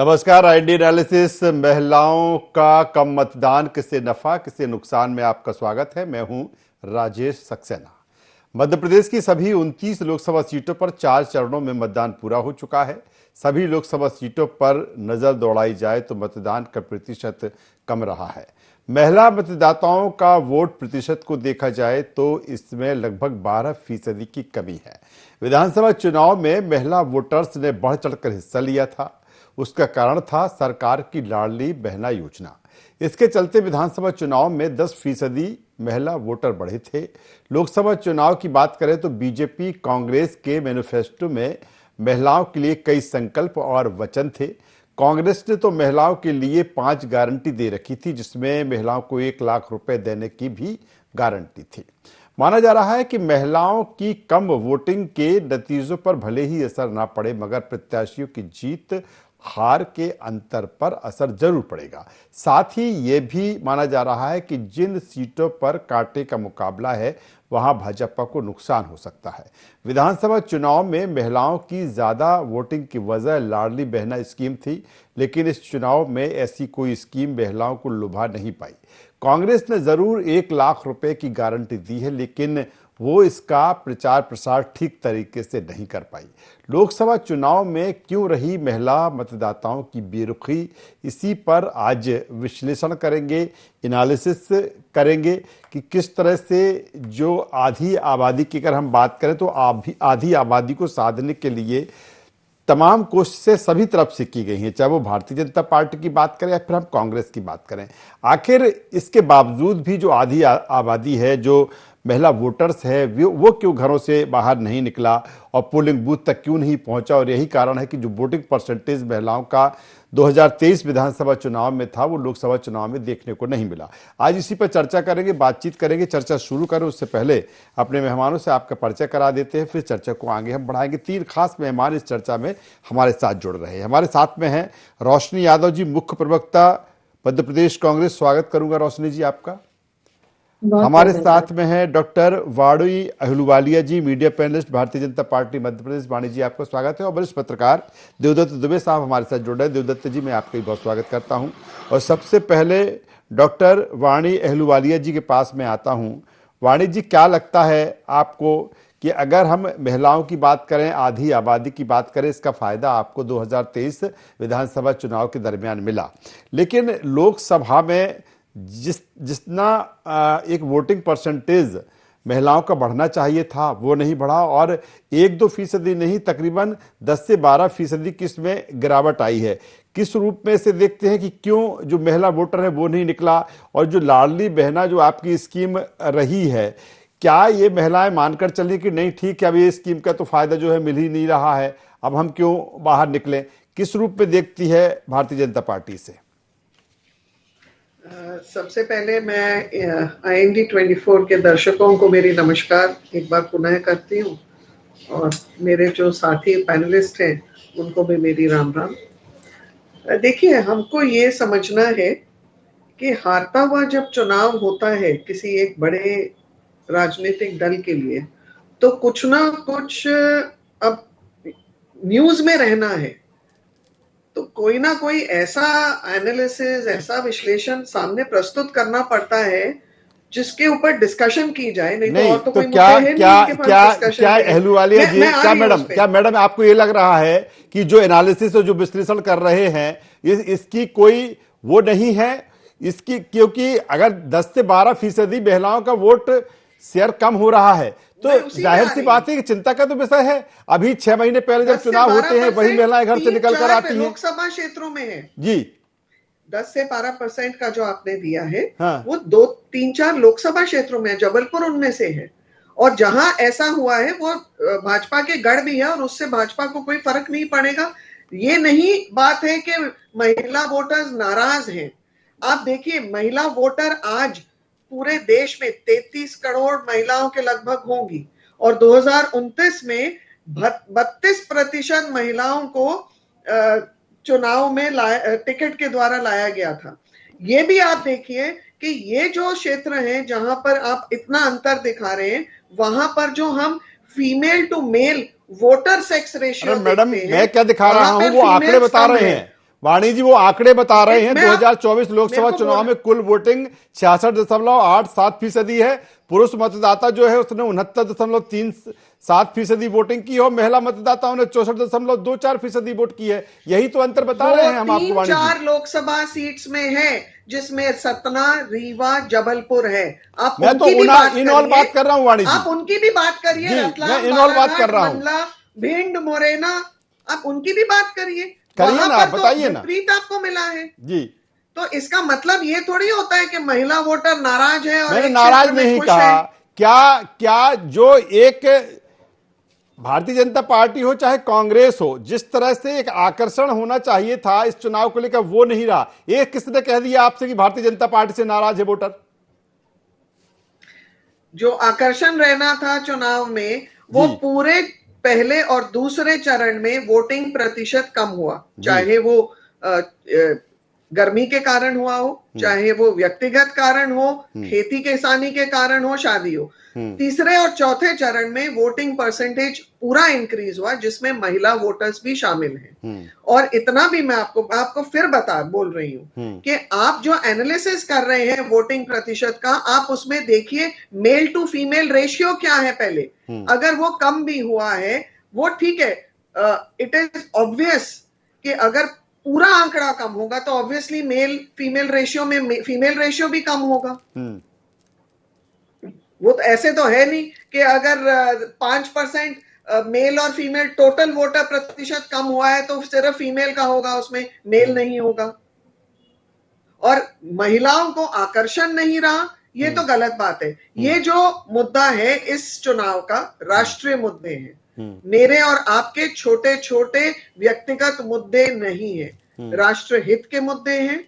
नमस्कार। ID analysis, महिलाओं का कम मतदान किसे नफा किसे नुकसान में आपका स्वागत है। मैं हूं राजेश सक्सेना। मध्य प्रदेश की सभी 29 लोकसभा सीटों पर 4 चरणों में मतदान पूरा हो चुका है। सभी लोकसभा सीटों पर नजर दौड़ाई जाए तो मतदान का प्रतिशत कम रहा है। महिला मतदाताओं का वोट प्रतिशत को देखा जाए तो इसमें लगभग 12% की कमी है। विधानसभा चुनाव में महिला वोटर्स ने बढ़ चढ़कर हिस्सा लिया था। उसका कारण था सरकार की लाडली बहना योजना। इसके चलते विधानसभा चुनाव में 10% महिला वोटर बढ़े थे। लोकसभा चुनाव की बात करें तो बीजेपी कांग्रेस के मैनिफेस्टो में महिलाओं के लिए कई संकल्प और वचन थे। कांग्रेस ने तो महिलाओं के लिए 5 गारंटी दे रखी थी, जिसमें महिलाओं को 1 लाख रुपए देने की भी गारंटी थी। माना जा रहा है कि महिलाओं की कम वोटिंग के नतीजों पर भले ही असर ना पड़े, मगर प्रत्याशियों की जीत हार के अंतर पर असर जरूर पड़ेगा। साथ ही ये भी माना जा रहा है कि जिन सीटों पर कांटे का मुकाबला है वहां भाजपा को नुकसान हो सकता है। विधानसभा चुनाव में महिलाओं की ज्यादा वोटिंग की वजह लाडली बहना स्कीम थी, लेकिन इस चुनाव में ऐसी कोई स्कीम महिलाओं को लुभा नहीं पाई। कांग्रेस ने जरूर 1 लाख रुपए की गारंटी दी है, लेकिन वो इसका प्रचार प्रसार ठीक तरीके से नहीं कर पाई। लोकसभा चुनाव में क्यों रही महिला मतदाताओं की बेरुखी, इसी पर आज विश्लेषण करेंगे, एनालिसिस करेंगे कि किस तरह से जो आधी आबादी की अगर हम बात करें तो आधी आबादी को साधने के लिए तमाम कोशिशें सभी तरफ से की गई हैं, चाहे वो भारतीय जनता पार्टी की बात करें या फिर हम कांग्रेस की बात करें। आखिर इसके बावजूद भी जो आधी आबादी है, जो महिला वोटर्स है, वो क्यों घरों से बाहर नहीं निकला और पोलिंग बूथ तक क्यों नहीं पहुंचा। और यही कारण है कि जो वोटिंग परसेंटेज महिलाओं का 2023 विधानसभा चुनाव में था वो लोकसभा चुनाव में देखने को नहीं मिला। आज इसी पर चर्चा करेंगे, बातचीत करेंगे। चर्चा शुरू करें उससे पहले अपने मेहमानों से आपका परिचय करा देते हैं, फिर चर्चा को आगे हम बढ़ाएंगे। 3 खास मेहमान इस चर्चा में हमारे साथ जुड़ रहे हैं। हमारे साथ में हैं रोशनी यादव जी, मुख्य प्रवक्ता मध्य प्रदेश कांग्रेस। स्वागत करूंगा रोशनी जी आपका। हमारे साथ में है डॉक्टर वाणी अहलुवालिया जी, media panelist, Bharatiya Janata party Madhya Pradesh. वाणी जी आपका स्वागत है। और वरिष्ठ पत्रकार देवदत्त दुबे साहब हमारे साथ जुड़ रहे हैं। देवदत्त जी, मैं आपका भी बहुत स्वागत करता हूं। और सबसे पहले डॉक्टर वाणी अहलुवालिया जी के पास में आता हूं। वाणी जी, क्या लगता है आपको कि अगर हम महिलाओं की बात करें, आधी आबादी की बात करें, इसका फायदा आपको 2023 विधानसभा चुनाव के दरमियान मिला, लेकिन लोकसभा में जितना एक वोटिंग परसेंटेज महिलाओं का बढ़ना चाहिए था वो नहीं बढ़ा, और 1-2% नहीं, तकरीबन 10 से 12% की इसमें गिरावट आई है। किस रूप में से देखते हैं कि क्यों जो महिला वोटर है वो नहीं निकला, और जो लाडली बहना जो आपकी स्कीम रही है, क्या ये महिलाएं मानकर चली कि नहीं ठीक है, अब ये स्कीम का तो फायदा जो है मिल ही नहीं रहा है, अब हम क्यों बाहर निकलें? किस रूप में देखती है भारतीय जनता पार्टी से? सबसे पहले मैं IND 24 के दर्शकों को मेरी नमस्कार एक बार पुनः करती हूँ, और मेरे जो साथी पैनलिस्ट हैं उनको भी मेरी राम राम। देखिए, हमको ये समझना है कि हारता हुआ जब चुनाव होता है किसी एक बड़े राजनीतिक दल के लिए, तो कुछ ना कुछ अब न्यूज में रहना है, तो कोई ना कोई ऐसा एनालिसिस, ऐसा विश्लेषण सामने प्रस्तुत करना पड़ता है जिसके ऊपर डिस्कशन की जाए। नहीं तो और तो कोई मुद्दे हैं नहीं इनके पास डिस्कशन। क्या अहलुवालिया जी, क्या मैडम आपको ये लग रहा है कि जो एनालिसिस और जो विश्लेषण कर रहे हैं इसकी कोई वो नहीं है इसकी, क्योंकि अगर 10 से 12% महिलाओं का वोट शेयर कम हो रहा है तो जाहिर सी बात है कि चिंता का तो विषय है। अभी 6 महीने पहले जब चुनाव होते हैं वही महिलाएं घर से निकल कर आती हैं। लोकसभा क्षेत्रों में है जी 10 से 12% का जो आपने दिया है, हाँ। वो 2-3-4 लोकसभा क्षेत्रों में, जबलपुर उनमें से है। और जहां ऐसा हुआ है वो भाजपा के गढ़ भी है, और उससे भाजपा को कोई फर्क नहीं पड़ेगा। ये नहीं बात है कि महिला वोटर्स नाराज हैं। आप देखिए, महिला वोटर आज पूरे देश में 33 करोड़ महिलाओं के लगभग होंगी, और 2029 में 32% महिलाओं को चुनाव में टिकट के द्वारा लाया गया था। ये भी आप देखिए कि ये जो क्षेत्र है जहां पर आप इतना अंतर दिखा रहे हैं, वहां पर जो हम female to male voter sex ratio madam मैं क्या दिखा रहा हूं वो आंकड़े बता रहे हैं, वाणी जी वो आंकड़े बता रहे हैं मैं आप- 2024 मेरे लोकसभा को चुनाव बोल में कुल वोटिंग 66.87% है। पुरुष मतदाता जो है उसने 69.37% वोटिंग की और महिला मतदाताओं ने 64.24% वोट की है। यही तो अंतर बता वो रहे हैं हम आपको तीन वाणी जी। चार लोकसभा सीट्स में है, जिसमें सतना, रीवा, जबलपुर है। आप मैं तो उनकी भी उना बात इन ऑल करिए। बात कर रहा हूं वाणी जी। आप उनकी भी बात करिए, जी मैं रतलाम, इन ऑल बात कर बालाघाट, रहा हूं। मंडला, भिंड, मुरैना, आप उनकी भी बात करिए। करिए वहां ना, पर आप तो बताइए ना। विपरीत आपको मिला है। जी तो इसका मतलब ये थोड़ी होता है कि महिला वोटर नाराज है और मैंने एक नाराज क्षेत्र में नहीं खुश है। कहा। क्या क्या जो एक भारतीय जनता पार्टी हो चाहे कांग्रेस हो, जिस तरह से एक आकर्षण होना चाहिए था इस चुनाव को लेकर वो नहीं रहा। ये किसने कह दिया आपसे कि भारतीय जनता पार्टी से नाराज है वोटर? जो आकर्षण रहना था चुनाव में, जी वो पूरे पहले और दूसरे चरण में वोटिंग प्रतिशत कम हुआ, जी चाहे वो गर्मी के कारण हुआ हो, चाहे वो व्यक्तिगत कारण हो, खेती किसानी के कारण हो, शादी हो। तीसरे और चौथे चरण में वोटिंग परसेंटेज पूरा इंक्रीज हुआ, जिसमें महिला वोटर्स भी शामिल हैं। और इतना भी मैं आपको फिर बोल रही हूं कि आप जो एनालिसिस कर रहे हैं वोटिंग प्रतिशत का, आप उसमें देखिए मेल टू फीमेल रेशियो क्या है पहले। अगर वो कम भी हुआ है, वो ठीक है। इट इज ऑब्वियस कि अगर पूरा आंकड़ा कम होगा तो ऑब्वियसली मेल फीमेल रेशियो में फीमेल रेशियो भी कम होगा। वो तो ऐसे तो है नहीं कि अगर 5% मेल और फीमेल टोटल वोटर प्रतिशत कम हुआ है तो सिर्फ फीमेल का होगा, उसमें मेल नहीं होगा। और महिलाओं को आकर्षण नहीं रहा, ये तो गलत बात है। ये जो मुद्दा है इस चुनाव का, राष्ट्रीय मुद्दे हैं। मेरे और आपके छोटे छोटे व्यक्तिगत मुद्दे नहीं है, राष्ट्र हित के मुद्दे हैं।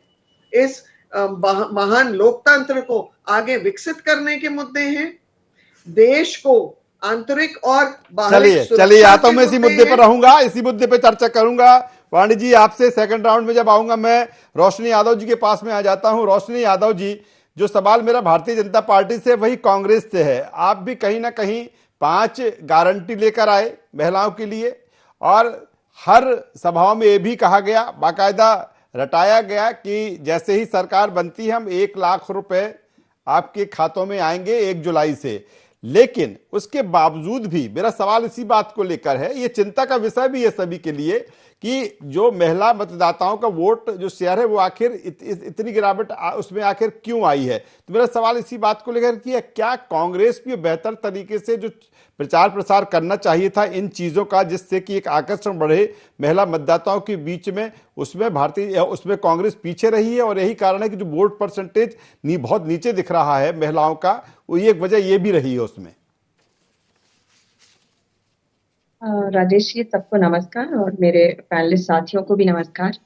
इस महान लोकतंत्र को आगे विकसित करने के मुद्दे हैं। देश को आंतरिक और बाहरिक चलिए चलिए, सुरक्षा या तो के मैं इसी मुद्दे मुद्दे पर हैं। रहूंगा, इसी मुद्दे पर चर्चा करूंगा। वाणी जी आपसे सेकंड राउंड में जब आऊंगा, मैं रोशनी यादव जी के पास में आ जाता हूं। रोशनी यादव जी, जो सवाल मेरा भारतीय जनता पार्टी से वही कांग्रेस से है। आप भी कहीं ना कहीं 5 गारंटी लेकर आए महिलाओं के लिए और हर सभाओं में यह भी कहा गया, बाकायदा रटाया गया कि जैसे ही सरकार बनती है हम 1 लाख रुपए आपके खातों में आएंगे 1 जुलाई से। लेकिन उसके बावजूद भी मेरा सवाल इसी बात को लेकर है, ये चिंता का विषय भी है सभी के लिए कि जो महिला मतदाताओं का वोट जो शेयर है वो आखिर इतनी गिरावट उसमें आखिर क्यों आई है। तो मेरा सवाल इसी बात को लेकर कि क्या कांग्रेस भी बेहतर तरीके से जो प्रचार प्रसार करना चाहिए था इन चीजों का, जिससे कि एक आकर्षण बढ़े महिला मतदाताओं के बीच में, उसमें कांग्रेस पीछे रही है। और यही कारण है कि जो वोट परसेंटेज बहुत नीचे दिख रहा है महिलाओं का, वो एक वजह ये भी रही है उसमें। राजेश जी, सबको नमस्कार और मेरे पैनलिस्ट साथियों को भी नमस्कार।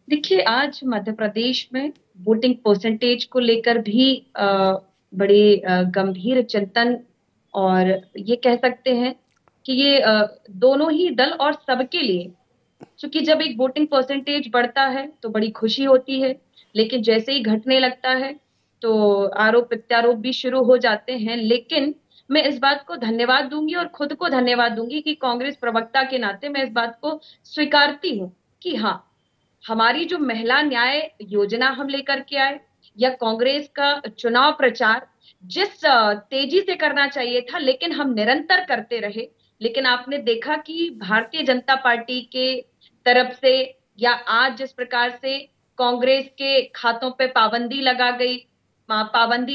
देखिए, आज मध्य प्रदेश में वोटिंग परसेंटेज को लेकर भी बड़ी गंभीर चिंतन, और ये कह सकते हैं कि ये दोनों ही दल और सबके लिए, क्योंकि जब एक वोटिंग परसेंटेज बढ़ता है तो बड़ी खुशी होती है, लेकिन जैसे ही घटने लगता है तो आरोप प्रत्यारोप भी शुरू हो जाते हैं। लेकिन मैं इस बात को धन्यवाद दूंगी और खुद को धन्यवाद दूंगी कि कांग्रेस प्रवक्ता के नाते मैं इस बात को स्वीकारती हूँ कि हाँ, हमारी जो महिला न्याय योजना हम लेकर के आए, या कांग्रेस का चुनाव प्रचार जिस तेजी से करना चाहिए था, लेकिन हम निरंतर करते रहे। लेकिन आपने देखा कि भारतीय जनता पार्टी के तरफ से, या आज जिस प्रकार से कांग्रेस के खातों पे पाबंदी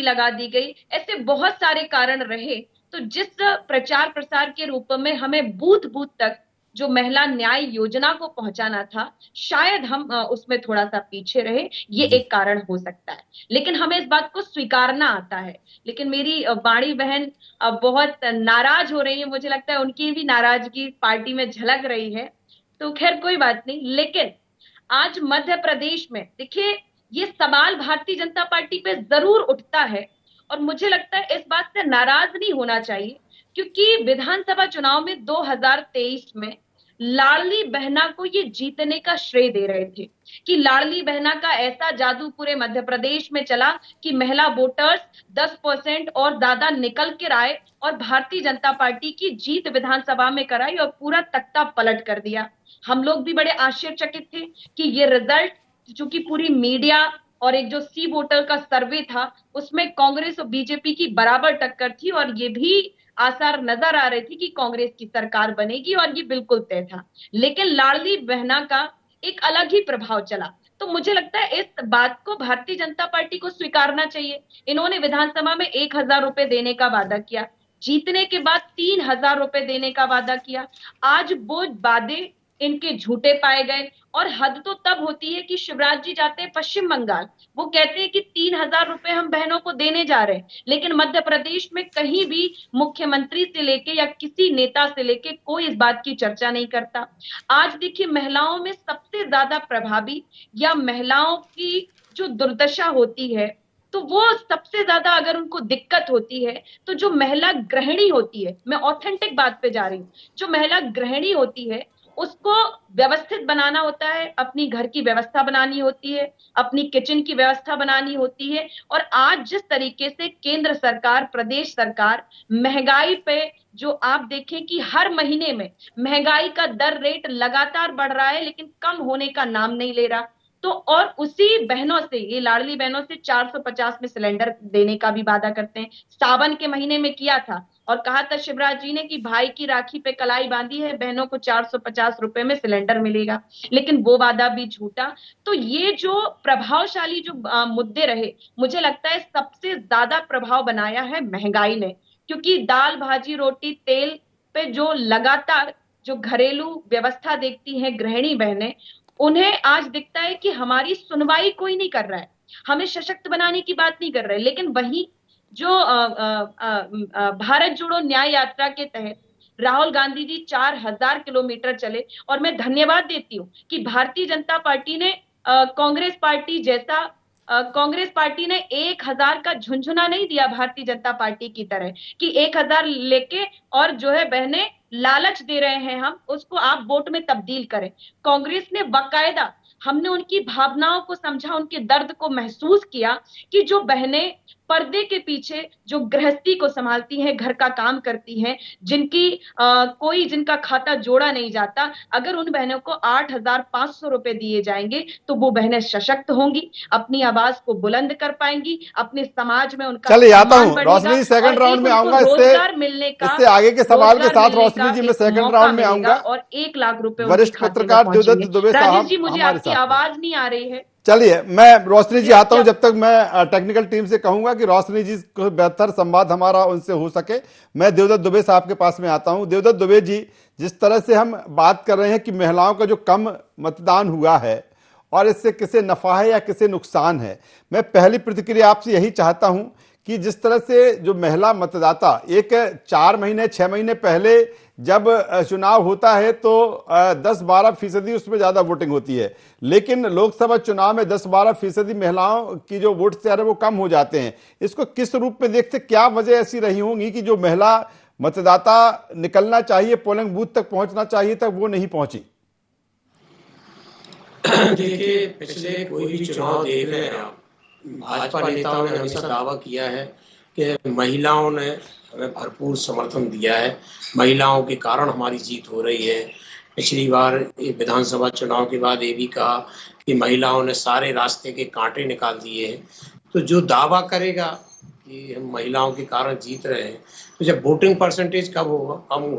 लगा दी गई, ऐसे बहुत सारे कारण रहे। तो जिस प्रचार प्रसार के रूप में हमें बूथ बूथ तक जो महिला न्याय योजना को पहुंचाना था, शायद हम उसमें थोड़ा सा पीछे रहे, ये एक कारण हो सकता है। लेकिन हमें इस बात को स्वीकारना आता है। लेकिन मेरी बाणी बहन बहुत नाराज हो रही है, मुझे लगता है उनकी भी नाराजगी पार्टी में झलक रही है। तो खैर कोई बात नहीं। लेकिन आज मध्य प्रदेश में देखिए, ये सवाल भारतीय जनता पार्टी पे जरूर उठता है और मुझे लगता है इस बात से नाराज नहीं होना चाहिए, क्योंकि विधानसभा चुनाव में 2023 में लाडली बहना को ये जीतने का श्रेय दे रहे थे कि लाडली बहना का ऐसा जादू पूरे मध्य प्रदेश में चला कि महिला वोटर्स 10% और ज्यादा निकल कर आए और भारतीय जनता पार्टी की जीत विधानसभा में कराई और पूरा तख्ता पलट कर दिया। हम लोग भी बड़े आश्चर्यचकित थे कि ये रिजल्ट, चूंकि पूरी मीडिया और एक जो सी वोटर का सर्वे था उसमें कांग्रेस और बीजेपी की बराबर टक्कर थी और ये भी आसार नजर आ रहे थे कि कांग्रेस की सरकार बनेगी और ये बिल्कुल तय था। लेकिन लाडली बहना का एक अलग ही प्रभाव चला। तो मुझे लगता है इस बात को भारतीय जनता पार्टी को स्वीकारना चाहिए। इन्होंने विधानसभा में 1,000 रुपए देने का वादा किया, जीतने के बाद 3,000 रुपए देने का वादा किया। आज वो वादे इनके झूठे पाए गए। और हद तो तब होती है कि शिवराज जी जाते हैं पश्चिम बंगाल, वो कहते हैं कि 3,000 रुपए हम बहनों को देने जा रहे हैं, लेकिन मध्य प्रदेश में कहीं भी मुख्यमंत्री से लेके या किसी नेता से लेके कोई इस बात की चर्चा नहीं करता। आज देखिए, महिलाओं में सबसे ज्यादा प्रभावी या महिलाओं की जो दुर्दशा होती है, तो वो सबसे ज्यादा अगर उनको दिक्कत होती है तो जो महिला गृहिणी होती है, मैं ऑथेंटिक बात पे जा रही हूँ, जो महिला गृहिणी होती है उसको व्यवस्थित बनाना होता है, अपनी घर की व्यवस्था बनानी होती है, अपनी किचन की व्यवस्था बनानी होती है। और आज जिस तरीके से केंद्र सरकार, प्रदेश सरकार महंगाई पे, जो आप देखें कि हर महीने में महंगाई का दर रेट लगातार बढ़ रहा है लेकिन कम होने का नाम नहीं ले रहा। तो और उसी बहनों से, ये लाडली बहनों से 450 में सिलेंडर देने का भी वादा करते हैं। सावन के महीने में किया था और कहा था शिवराज जी ने कि भाई की राखी पे कलाई बांधी है, बहनों को 450 रुपए में सिलेंडर मिलेगा, लेकिन वो वादा भी झूठा। तो ये जो प्रभावशाली जो मुद्दे रहे, मुझे लगता है सबसे ज्यादा प्रभाव बनाया है महंगाई ने, क्योंकि दाल भाजी रोटी तेल पे जो लगातार जो घरेलू व्यवस्था देखती हैं गृहिणी बहनें, उन्हें आज दिखता है कि हमारी सुनवाई कोई नहीं कर रहा है, हमें सशक्त बनाने की बात नहीं कर रहे। लेकिन वही जो भारत जोड़ो न्याय यात्रा के तहत राहुल गांधी जी 4,000 किलोमीटर चले, और मैं धन्यवाद देती हूँ कि भारतीय जनता पार्टी ने कांग्रेस पार्टी जैसा, कांग्रेस पार्टी ने 1,000 का झुंझुना नहीं दिया भारतीय जनता पार्टी की तरह कि 1,000 लेके और जो है बहने लालच दे रहे हैं हम उसको आप वोट में तब्दील करें। कांग्रेस ने बाकायदा, हमने उनकी भावनाओं को समझा, उनके दर्द को महसूस किया कि जो बहनें पर्दे के पीछे जो गृहस्थी को संभालती हैं, घर का काम करती हैं, कोई जिनका खाता जोड़ा नहीं जाता, अगर उन बहनों को 8,500 रुपए दिए जाएंगे तो वो बहनें सशक्त होंगी, अपनी आवाज को बुलंद कर पाएंगी, अपने समाज में उनका चलिए आता सम्मान हूं बढ़ेगा रोशनी जी, सेकंड और राउंड एक में उनको आऊंगा। रोजगार मिलने का, इससे आगे के सवाल के साथ रोजगार मिलने रोशनी का जी मैं एक सेकंड मौका राउंड में मिलेगा आऊंगा। और 1,00,000 रुपए उनके वरिष्ठ खाते में पत्रकार देवदत्त पहुंचेंगे। दुबे राजेश साहब जी, मुझे हमारे आपकी साथ हैं। आवाज नहीं आ रही है। चलिए मैं रोशनी जी आता हूं, क्या- जब तक मैं टेक्निकल टीम से कहूंगा कि रोशनी जी को बेहतर संवाद हमारा उनसे हो सके, मैं देवदत्त दुबे साहब के पास में आता हूं। देवदत्त दुबे जी, जिस तरह से हम बात कर रहे हैं कि महिलाओं का जो कम मतदान हुआ है और इससे किसे नफा है या किसे नुकसान है, मैं पहली प्रतिक्रिया आपसे यही चाहता हूं कि जिस तरह से जो महिला मतदाता, एक 4 महीने 6 महीने पहले जब चुनाव होता है तो 10-12% उसमें ज्यादा वोटिंग होती है, लेकिन लोकसभा चुनाव में 10-12% महिलाओं की जो वोट शेयर है वो कम हो जाते हैं। इसको किस रूप में देखते, क्या वजह ऐसी रही होंगी कि जो महिला मतदाता निकलना चाहिए, पोलिंग बूथ तक पहुंचना चाहिए था, वो नहीं पहुंची? देखिए, पिछले कोई भी चुनाव देख रहे हैं आप, भाजपा नेताओं ने हमेशा दावा किया है कि महिलाओं ने हमें भरपूर समर्थन दिया है, महिलाओं के कारण हमारी जीत हो रही है। पिछली बार विधानसभा चुनाव के बाद ये भी कहा कि महिलाओं ने सारे रास्ते के कांटे निकाल दिए हैं। तो जो दावा करेगा कि हम महिलाओं के कारण जीत रहे हैं, तो जब वोटिंग परसेंटेज कम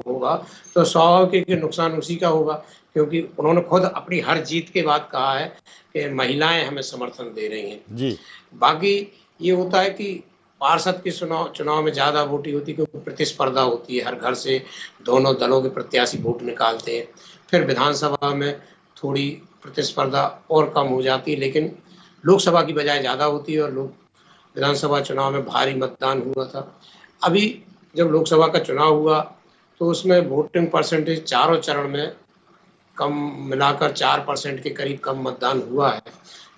होगा तो स्वाभाविक है कि नुकसान उसी का होगा, क्योंकि उन्होंने खुद अपनी हर जीत के बाद कहा है कि महिलाएं हमें समर्थन दे रही हैं जी। बाकी ये होता है कि पार्षद के चुनाव में ज्यादा वोटिंग होती है क्योंकि प्रतिस्पर्धा होती है, हर घर से दोनों दलों के प्रत्याशी वोट निकालते हैं। फिर विधानसभा में थोड़ी प्रतिस्पर्धा और कम हो जाती है, लेकिन लोकसभा की बजाय ज्यादा होती है और विधानसभा चुनाव में भारी मतदान हुआ था। अभी जब लोकसभा का चुनाव हुआ तो उसमें वोटिंग परसेंटेज चारों चरण में कम मिलाकर 4% के करीब कम मतदान हुआ है।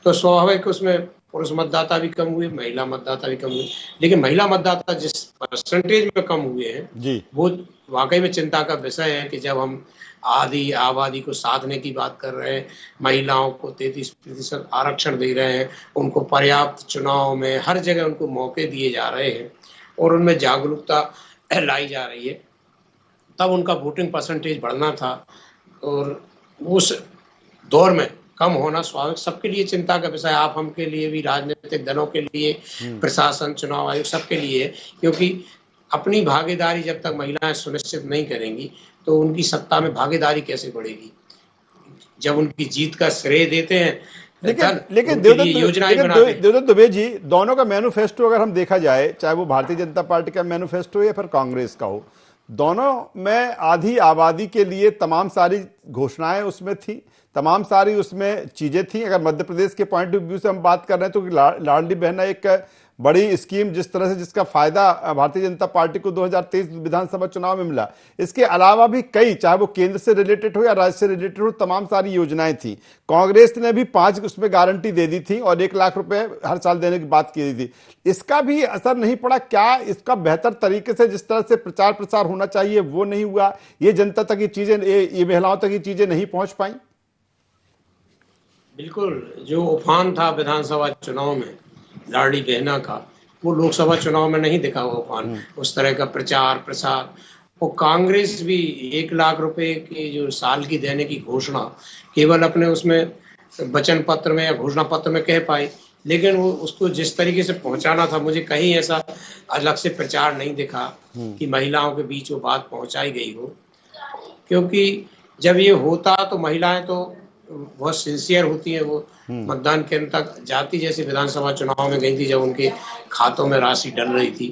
तो स्वाभाविक उसमें पुरुष मतदाता भी कम हुए, महिला मतदाता भी कम हुए, लेकिन महिला मतदाता जिस परसेंटेज में कम हुए हैं जी, वो वाकई में चिंता का विषय है कि जब हम आधी आबादी को साधने की बात कर रहे हैं, महिलाओं को 33% आरक्षण दे रहे हैं, उनको पर्याप्त चुनाव में हर जगह उनको मौके दिए जा रहे हैं और उनमें जागरूकता लाई जा रही है, तब उनका वोटिंग परसेंटेज बढ़ना था। और उस दौर में कम होना स्वाभाविक सबके लिए चिंता का विषय, आप हम के लिए भी, राजनीतिक दलों के लिए, प्रशासन, चुनाव आयोग, सबके लिए, क्योंकि अपनी भागीदारी जब तक महिलाएं सुनिश्चित नहीं करेंगी तो उनकी सत्ता में भागीदारी कैसे बढ़ेगी। जब उनकी जीत का श्रेय देते हैं लेकिन देवदत्त दुबे जी, दोनों का मैनिफेस्टो अगर हम देखा जाए, चाहे वो भारतीय जनता पार्टी का मैनिफेस्टो या फिर कांग्रेस का हो, दोनों में आधी आबादी के लिए तमाम सारी घोषणाएं उसमें थी, तमाम सारी उसमें चीजें थी। अगर मध्य प्रदेश के पॉइंट ऑफ व्यू से हम बात कर रहे हैं तो लाडली बहना एक बड़ी स्कीम, जिस तरह से जिसका फायदा भारतीय जनता पार्टी को 2023 विधानसभा चुनाव में मिला, इसके अलावा भी कई, चाहे वो केंद्र से रिलेटेड हो या राज्य से रिलेटेड हो, तमाम सारी योजनाएं थी। कांग्रेस ने भी 5 उसमें गारंटी दे दी थी और 1 लाख रुपए हर साल देने की बात की थी। इसका भी असर नहीं पड़ा क्या? इसका बेहतर तरीके से जिस तरह से प्रचार प्रसार होना चाहिए वो नहीं हुआ? ये जनता तक ये चीजें, ये महिलाओं तक ये चीजें नहीं पहुंच पाई? बिल्कुल, जो उफान था विधानसभा चुनाव में लाडली बहना का, वो लोकसभा चुनाव में नहीं दिखा। वो उफान, उस तरह का प्रचार प्रसार। वो कांग्रेस भी 1 लाख रुपए की जो साल की देने की घोषणा केवल अपने उसमें वचन पत्र में या घोषणा पत्र में कह पाई, लेकिन वो उसको जिस तरीके से पहुंचाना था, मुझे कहीं ऐसा अलग से प्रचार नहीं दिखा कि महिलाओं के बीच वो बात पहुंचाई गई हो। क्योंकि जब ये होता तो महिलाएं तो बहुत सिंसियर होती है, वो मतदान केंद्र तक जाती, जैसे विधानसभा चुनाव में गई थी जब उनके खातों में राशि डल रही थी।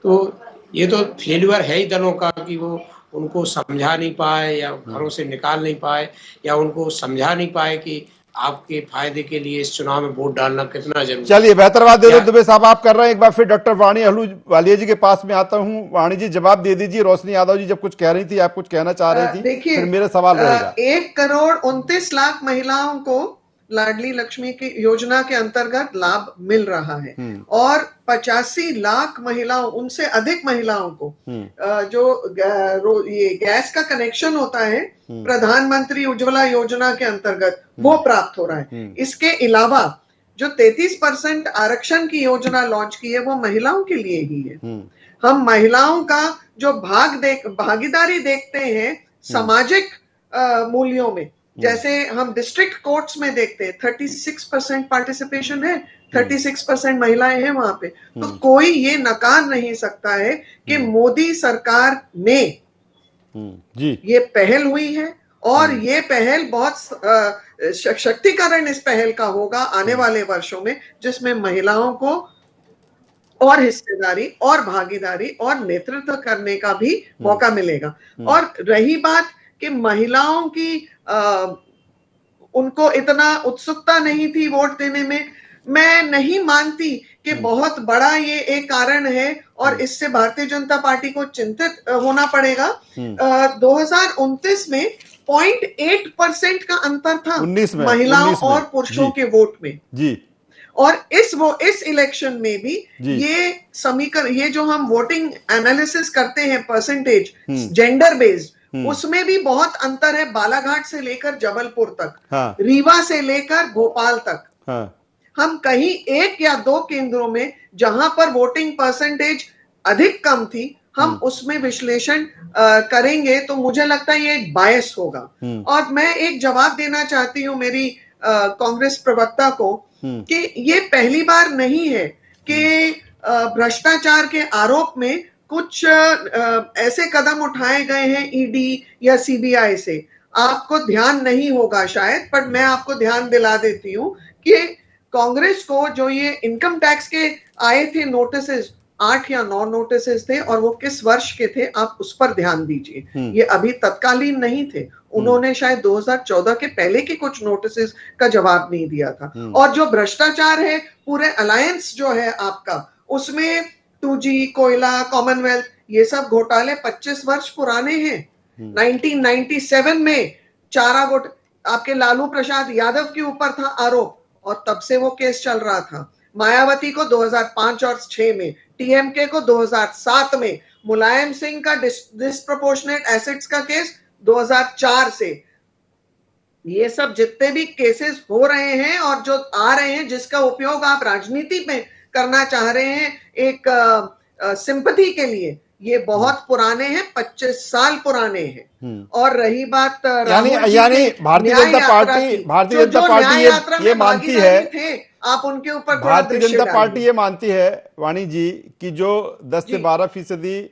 तो ये तो फेल्यूर है ही दलों का कि वो उनको समझा नहीं पाए या घरों से निकाल नहीं पाए या उनको समझा नहीं पाए कि आपके फायदे के लिए इस चुनाव में वोट डालना कितना जरूरी। चलिए, बेहतर बात देवदत्त दुबे साहब आप कर रहे हैं। एक बार फिर डॉक्टर वाणी अहलूवालिया जी के पास में आता हूं। वाणी जी, जवाब दे दीजिए। रोशनी यादव जी जब कुछ कह रही थी, आप कुछ कहना चाह रही थी, देखिए, फिर मेरा सवाल रहेगा। 1,29,00,000 महिलाओं को लाडली लक्ष्मी की योजना के अंतर्गत लाभ मिल रहा है और 85 लाख महिलाओं, उनसे अधिक महिलाओं को जो ये गैस का कनेक्शन होता है प्रधानमंत्री उज्ज्वला योजना के अंतर्गत, वो प्राप्त हो रहा है। इसके अलावा जो 33% आरक्षण की योजना लॉन्च की है वो महिलाओं के लिए ही है। हम महिलाओं का जो भागीदारी देखते हैं सामाजिक मूल्यों में, जैसे हम डिस्ट्रिक्ट कोर्ट्स में देखते हैं 36% पार्टिसिपेशन है, 36% महिलाएं हैं वहां पे। तो कोई ये नकार नहीं सकता है कि मोदी सरकार में ये पहल हुई है और ये पहल बहुत शक्तिकरण इस पहल का होगा आने वाले वर्षों में, जिसमें महिलाओं को और हिस्सेदारी और भागीदारी और नेतृत्व करने का भी मौका मिलेगा। और रही बात कि महिलाओं की उनको इतना उत्सुकता नहीं थी वोट देने में, मैं नहीं मानती कि बहुत बड़ा ये एक कारण है और इससे भारतीय जनता पार्टी को चिंतित होना पड़ेगा। 2029 में 0.8% का अंतर था महिलाओं और पुरुषों के वोट में जी। और इस इलेक्शन में भी ये समीकरण, ये जो हम वोटिंग एनालिसिस करते हैं परसेंटेज जेंडर बेस्ड, उसमें भी बहुत अंतर है। बालाघाट से लेकर जबलपुर तक, रीवा से लेकर भोपाल तक, हम कहीं 1 या 2 केंद्रों में जहां पर वोटिंग परसेंटेज अधिक कम थी, हम उसमें विश्लेषण करेंगे तो मुझे लगता है ये बायस होगा। और मैं एक जवाब देना चाहती हूं मेरी कांग्रेस प्रवक्ता को कि ये पहली बार नहीं है कि भ्रष्टाचार के आरोप में कुछ ऐसे कदम उठाए गए हैं ईडी या सीबीआई से। आपको ध्यान नहीं होगा शायद, पर मैं आपको ध्यान दिला देती हूं कि कांग्रेस को जो ये इनकम टैक्स के आए थे नोटिसेस, 8 या 9 नोटिसेस थे और वो किस वर्ष के थे, आप उस पर ध्यान दीजिए। ये अभी तत्कालीन नहीं थे, उन्होंने शायद 2014 के पहले के कुछ नोटिसेस का जवाब नहीं दिया था। और जो भ्रष्टाचार है पूरे अलायंस जो है आपका, उसमें 2G, कोयला, कॉमनवेल्थ, ये सब घोटाले 25 वर्ष पुराने हैं। 1997 में चारा घोटाला आपके लालू प्रसाद यादव के ऊपर था आरोप और तब से वो केस चल रहा था। मायावती को 2005 और 6 में, टीएमके को 2007 में, मुलायम सिंह का डिस्प्रोपोर्शनेट एसेट्स का केस 2004 से। ये सब जितने भी केसेस हो रहे हैं और जो आ रहे हैं, जिसका उपयोग आप राजनीति में करना चाह रहे हैं एक सिंपैथी के लिए, ये बहुत पुराने हैं, 25 साल पुराने हैं। और रही बात यानी भारतीय जनता पार्टी ये मानती है, थे, आप उनके ऊपर भारतीय जनता पार्टी ये मानती है वाणी जी कि जो 10 से 12%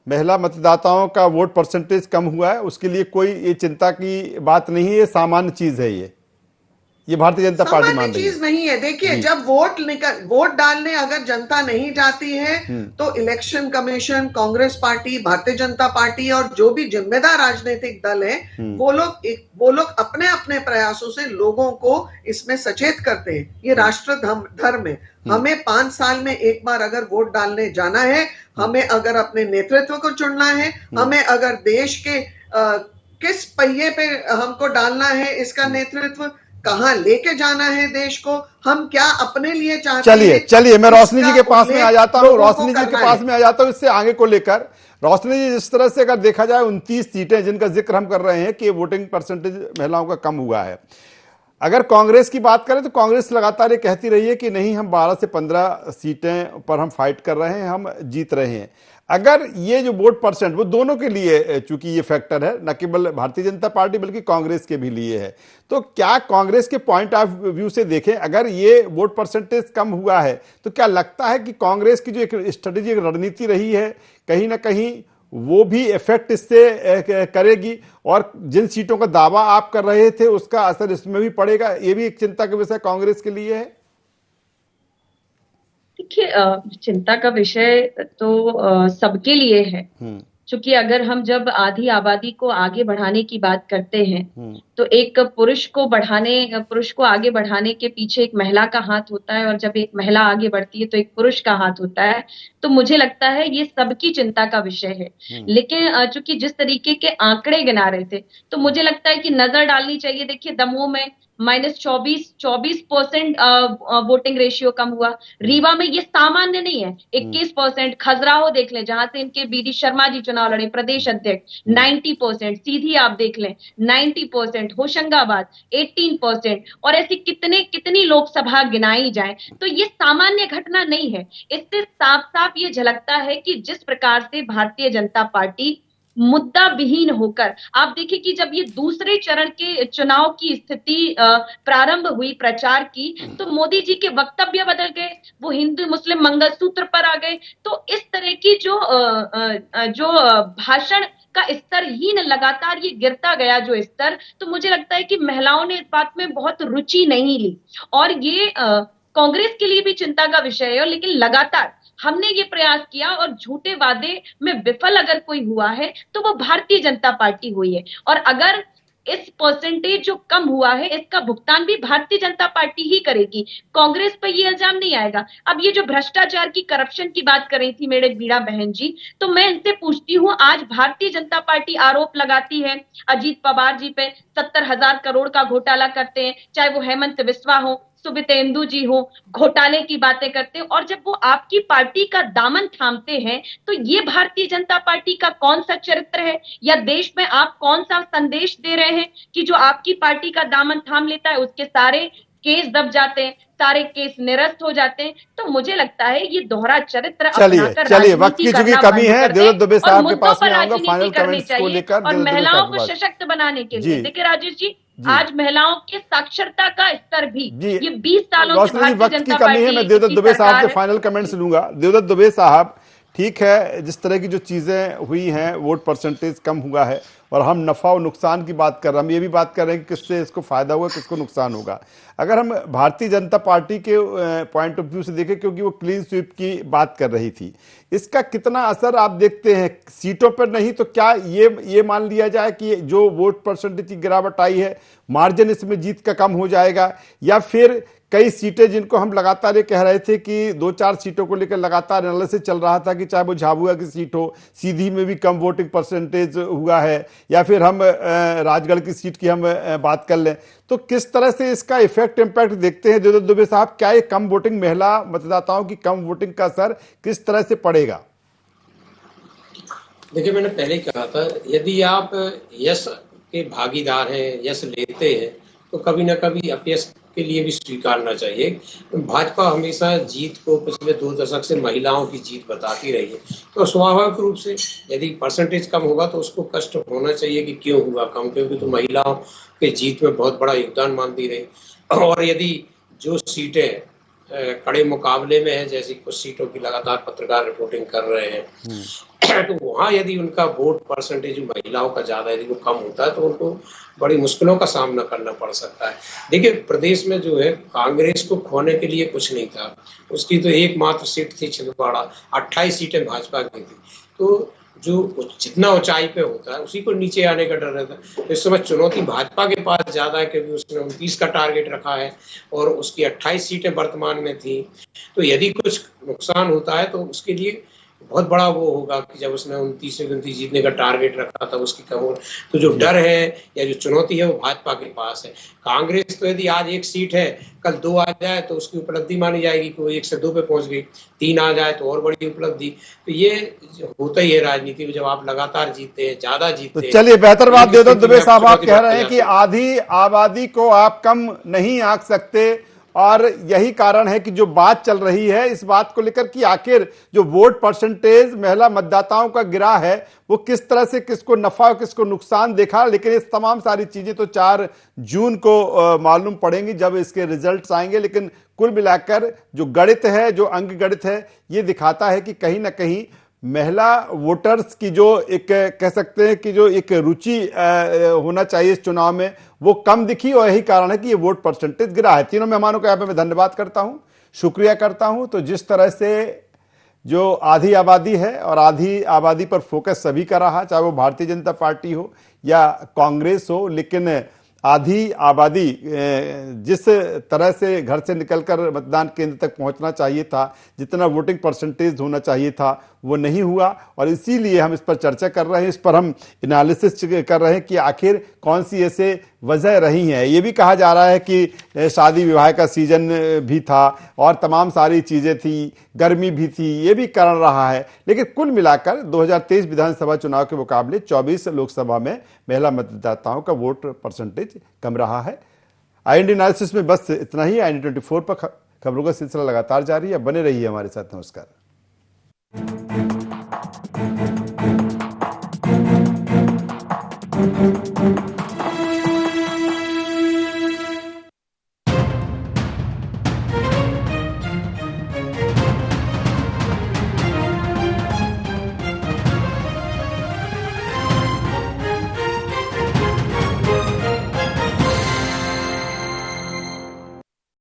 महिला मतदाताओं का वोट परसेंटेज कम हुआ है उसके लिए कोई ये चिंता की बात नहीं है, ये सामान्य चीज है। ये भारतीय जनता पार्टी मान रही है। चीज नहीं है। देखिए, जब वोट डालने अगर जनता नहीं जाती है तो election commission, Congress party, Bharatiya Janata party और जो भी जिम्मेदार राजनीतिक दल है वो लोग अपने अपने प्रयासों से लोगों को इसमें सचेत करते हैं। ये राष्ट्र धर्म है। हमें 5 साल में एक बार अगर वोट डालने जाना है, हमें अगर अपने नेतृत्व को चुनना है, हमें अगर देश के किस पहिए पे हमको डालना है, इसका नेतृत्व कहां लेके जाना है देश को, हम क्या अपने लिए चाहते हैं। चलिए मैं रोशनी जी के पास में आ जाता हूं, रोशनी जी के पास में आ जाता हूं। इससे आगे को लेकर रोशनी जी, जिस तरह से अगर देखा जाए 29 सीटें जिनका जिक्र हम कर रहे हैं कि वोटिंग परसेंटेज महिलाओं का कम हुआ है, अगर कांग्रेस की बात करें तो कांग्रेस लगातार ये कहती रही है कि नहीं, हम 12 से 15 सीटें पर हम फाइट कर रहे हैं, हम जीत रहे हैं। अगर ये जो वोट परसेंट, वो दोनों के लिए चूंकि ये फैक्टर है, न केवल भारतीय जनता पार्टी बल्कि कांग्रेस के भी लिए है, तो क्या कांग्रेस के पॉइंट ऑफ व्यू से देखें, अगर ये वोट परसेंटेज कम हुआ है तो क्या लगता है कि कांग्रेस की जो एक स्ट्रेटेजी, एक रणनीति रही है, कहीं ना कहीं वो भी इफेक्ट इससे करेगी और जिन सीटों का दावा आप कर रहे थे उसका असर इसमें भी पड़ेगा? ये भी एक चिंता का विषय कांग्रेस के लिए है। देखिए, चिंता का विषय तो सबके लिए है, क्योंकि अगर हम जब आधी आबादी को आगे बढ़ाने की बात करते हैं तो एक पुरुष को आगे बढ़ाने के पीछे एक महिला का हाथ होता है, और जब एक महिला आगे बढ़ती है तो एक पुरुष का हाथ होता है। तो मुझे लगता है ये सबकी चिंता का विषय है। लेकिन चूंकि जिस तरीके के आंकड़े गिना रहे थे तो मुझे लगता है कि नजर डालनी चाहिए। देखिए, दमोह में -24% वोटिंग रेशियो कम हुआ। रीवा में ये सामान्य नहीं है, 21%। खजुराहो देख लें, जहां से इनके बीडी शर्मा जी चुनाव लड़े, प्रदेश अध्यक्ष, 90%। सीधी आप देख लें, 90%। होशंगाबाद 18%। और ऐसी कितनी लोकसभा गिनाई जाए, तो ये सामान्य घटना नहीं है। इससे साफ साफ ये झलकता है कि जिस प्रकार से भारतीय जनता पार्टी मुद्दा विहीन होकर, आप देखिए कि जब ये दूसरे चरण के चुनाव की स्थिति प्रारंभ हुई प्रचार की, तो मोदी जी के वक्तव्य बदल गए, वो हिंदू मुस्लिम मंगलसूत्र पर आ गए। तो इस तरह की जो भाषण का स्तर ही लगातार ये गिरता गया जो स्तर, तो मुझे लगता है कि महिलाओं ने इस बात में बहुत रुचि नहीं ली, और ये कांग्रेस के लिए भी चिंता का विषय है। लेकिन लगातार हमने ये प्रयास किया और झूठे वादे में विफल अगर कोई हुआ है तो वो भारतीय जनता पार्टी हुई है। और अगर इस परसेंटेज जो कम हुआ है इसका भुगतान भी भारतीय जनता पार्टी ही करेगी, कांग्रेस पर ये इल्जाम नहीं आएगा। अब ये जो भ्रष्टाचार की, करप्शन की बात कर रही थी मेरे बीड़ा बहन जी, तो मैं इनसे पूछती हूँ, आज भारतीय जनता पार्टी आरोप लगाती है अजीत पवार जी पे, 70,000 करोड़ का घोटाला करते हैं, चाहे वो हेमंत बिस्वा हो, सुवितेंदु जी हो, घोटाले की बातें करते हैं, और जब वो आपकी पार्टी का दामन थामते हैं तो ये भारतीय जनता पार्टी का कौन सा चरित्र है, या देश में आप कौन सा संदेश दे रहे हैं कि जो आपकी पार्टी का दामन थाम लेता है उसके सारे केस दब जाते हैं, सारे केस निरस्त हो जाते हैं। तो मुझे लगता है ये दोहरा चरित्र चलिए वक्त की चूंकि कमी है, देवदत्त दुबे साहब के पास में आऊंगा फाइनल कमेंट्स को लेकर, और महिलाओं को सशक्त बनाने के लिए। देखिए राजेश जी, आज महिलाओं के साक्षरता का स्तर भी ये 20 सालों से भारतीय जनता पार्टी है। मैं देवदत्त दुबे साहब से फाइनल कमेंट्स लूंगा। देवदत्त दुबे साहब, ठीक है, जिस तरह की जो चीजें हुई हैं, वोट परसेंटेज कम हुआ है और हम नफा और नुकसान की बात कर रहे हैं, हम ये भी बात कर रहे हैं कि किससे इसको फायदा होगा, किसको नुकसान होगा। अगर हम भारतीय जनता पार्टी के पॉइंट ऑफ व्यू से देखें, क्योंकि वो क्लीन स्वीप की बात कर रही थी, इसका कितना असर आप देखते हैं? सीटों पर नहीं तो क्या ये मान लिया जाए कि जो वोट परसेंटेज की गिरावट आई है, मार्जिन इसमें जीत का कम हो जाएगा, या फिर कई सीटें जिनको हम लगातार ये कह रहे थे कि 2-4 सीटों को लेकर लगातार एनालिसिस चल रहा था कि चाहे वो झाबुआ की सीट हो, सीधी में भी कम वोटिंग परसेंटेज हुआ है, या फिर हम राजगढ़ की सीट की हम बात कर लें, तो किस तरह से इसका इम्पैक्ट देखते हैं देवदत्त दुबे साहब? क्या ये कम वोटिंग महिला मतदाताओं की कम वोटिंग का असर किस तरह से पड़ेगा? देखिए, मैंने पहले कहा था, यदि आप यश के भागीदार हैं, यश लेते हैं, तो कभी ना कभी अपयश के लिए भी स्वीकारना चाहिए। भाजपा हमेशा जीत को पिछले 2 दशक से महिलाओं की जीत बताती रही है, तो स्वाभाविक रूप से यदि परसेंटेज कम होगा तो उसको कष्ट होना चाहिए कि क्यों हुआ कम, क्योंकि तो महिलाओं के जीत में बहुत बड़ा योगदान मानती रही। और यदि जो सीटें कड़े मुकाबले में है, जैसी कुछ सीटों की लगातार पत्रकार रिपोर्टिंग कर रहे हैं, तो वहां यदि उनका वोट परसेंटेज महिलाओं का ज्यादा यदि वो कम होता है तो उनको बड़ी मुश्किलों का सामना करना पड़ सकता है। देखिए, प्रदेश में जो है कांग्रेस को खोने के लिए कुछ नहीं था, उसकी तो एकमात्र सीट थी छिंदवाड़ा, 28 सीटें भाजपा की थी। तो जो जितना ऊंचाई पे होता है उसी को नीचे आने का डर रहता है। तो इस समय चुनौती भाजपा के पास ज्यादा है, क्योंकि उसने 29 का टारगेट रखा है और उसकी 28 सीटें वर्तमान में थी। तो यदि कुछ नुकसान होता है तो उसके लिए बहुत बड़ा वो होगा कि जब उसने 29 से 29 जीतने का टारगेट रखा था उसकी कम हो। तो जो डर है या जो चुनौती है वो भाजपा के पास है। कांग्रेस तो यदि आज 1 सीट है, कल 2 आ जाए तो उसकी उपलब्धि मानी जाएगी कि वो 1 से 2 पे पहुंच गई, 3 आ जाए तो और बड़ी उपलब्धि। तो ये होता ही है राजनीति में, जब आप लगातार जीतते हैं, ज्यादा जीतते हैं। तो चलिए, बेहतर बात दे दो दुबे साहब, आप कह रहे हैं कि आधी आबादी को आप कम नहीं आंक सकते, और यही कारण है कि जो बात चल रही है इस बात को लेकर कि आखिर जो वोट परसेंटेज महिला मतदाताओं का गिरा है वो किस तरह से किसको नफा और किसको नुकसान देखा। लेकिन इस तमाम सारी चीजें तो 4 जून को मालूम पड़ेंगी जब इसके रिजल्ट्स आएंगे। लेकिन कुल मिलाकर जो गणित है, जो अंक गणित है, ये दिखाता है कि कहीं ना कहीं महिला वोटर्स की जो एक कह सकते हैं कि जो एक रुचि होना चाहिए इस चुनाव में, वो कम दिखी, और यही कारण है कि ये वोट परसेंटेज गिरा है। तीनों मेहमानों का यहाँ पे मैं धन्यवाद करता हूं, शुक्रिया करता हूं। तो जिस तरह से जो आधी आबादी है और आधी आबादी पर फोकस सभी का रहा, चाहे वो भारतीय जनता पार्टी हो या कांग्रेस हो, लेकिन आधी आबादी जिस तरह से घर से निकलकर मतदान केंद्र तक पहुंचना चाहिए था, जितना वोटिंग परसेंटेज होना चाहिए था, वो नहीं हुआ। और इसीलिए हम इस पर चर्चा कर रहे हैं, इस पर हम एनालिसिस कर रहे हैं कि आखिर कौन सी ऐसे वजह रही हैं। ये भी कहा जा रहा है कि शादी विवाह का सीजन भी था और तमाम सारी चीज़ें थी, गर्मी भी थी, ये भी कारण रहा है। लेकिन कुल मिलाकर 2023 विधानसभा चुनाव के मुकाबले 24 लोकसभा में महिला मतदाताओं का वोट परसेंटेज कम रहा है। IND एनालिसिस में बस इतना ही। IND 24 पर खबरों का सिलसिला लगातार जारी है, बने रहिए हमारे साथ। नमस्कार।